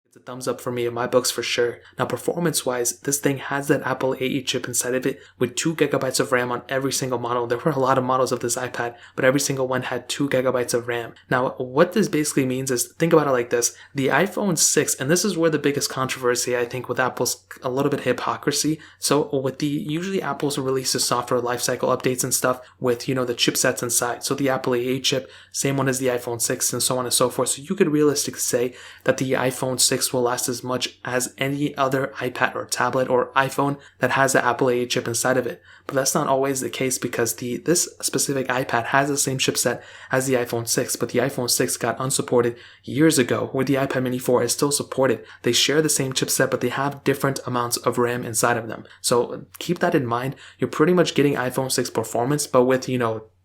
It's a thumbs up for me in my books for sure. Now, performance wise, this thing has that Apple A8 chip inside of it with 2 gigabytes of RAM on every single model. There were a lot of models of this iPad, but every single one had 2 gigabytes of RAM. Now, what this basically means is, think about it like this. The iPhone 6, and this is where the biggest controversy, I think, with Apple's a little bit hypocrisy. So with usually Apple's releases software lifecycle updates and stuff with, the chipsets inside. So the Apple A8 chip, same one as the iPhone 6 and so on and so forth. So you could realistically say that the iPhone 6 will last as much as any other iPad or tablet or iPhone that has the Apple A8 chip inside of it. But that's not always the case because this specific iPad has the same chipset as the iPhone 6, but the iPhone 6 got unsupported years ago, where the iPad mini 4 is still supported. They share the same chipset, but they have different amounts of RAM inside of them. So keep that in mind. You're pretty much getting iPhone 6 performance, but with,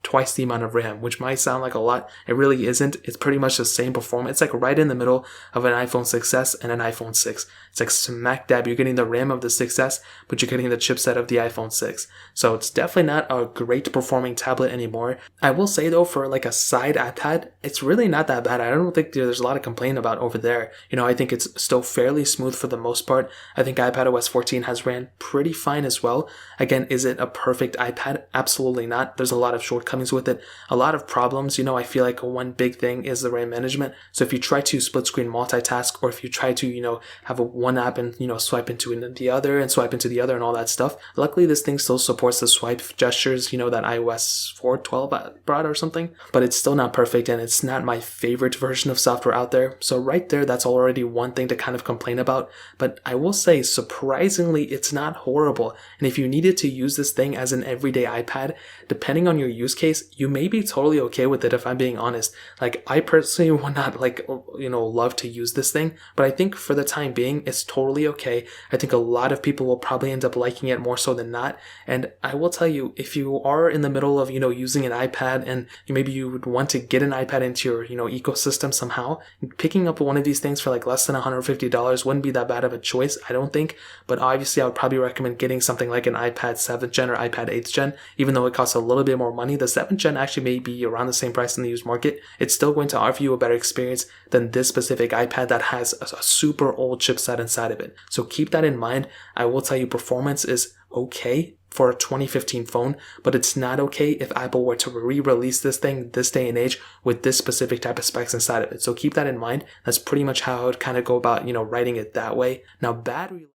twice the amount of RAM, which might sound like a lot. It really isn't. It's pretty much the same performance. It's like right in the middle of an iPhone 6s and an iPhone 6. It's like smack dab. You're getting the RAM of the 6s, but you're getting the chipset of the iPhone 6. So it's definitely not a great performing tablet anymore. I will say though, for like a side iPad, it's really not that bad. I don't think there's a lot to complain about over there. I think it's still fairly smooth for the most part. I think iPadOS 14 has ran pretty fine as well. Again, is it a perfect iPad? Absolutely not. There's a lot of shortcomings with it, a lot of problems. I feel like one big thing is the RAM management. So if you try to split screen multitask, or if you try to, have one app and, swipe into the other and swipe into the other and all that stuff, luckily this thing still supports the swipe gestures, that iOS 4.12 brought or something, but it's still not perfect and it's not my favorite version of software out there. So right there, that's already one thing to kind of complain about. But I will say, surprisingly, it's not horrible. And if you needed to use this thing as an everyday iPad, depending on your use case, you may be totally okay with it, if I'm being honest. Like, I personally would not love to use this thing, but I think for the time being, it's totally okay. I think a lot of people will probably end up liking it more so than not. And I will tell you, if you are in the middle of, using an iPad and maybe you would want to get an iPad into your, ecosystem somehow, picking up one of these things for like less than $150 wouldn't be that bad of a choice, I don't think. But obviously, I would probably recommend getting something like an iPad 7th gen or iPad 8th gen, even though it costs a little bit more money. The 7th gen actually may be around the same price in the used market. It's still going to offer you a better experience than this specific iPad that has a super old chipset inside of it. So keep that in mind. I will tell you, performance is okay for a 2015 phone, but it's not okay if Apple were to re-release this thing this day and age with this specific type of specs inside of it. So keep that in mind. That's pretty much how I would kind of go about, writing it that way. Now, battery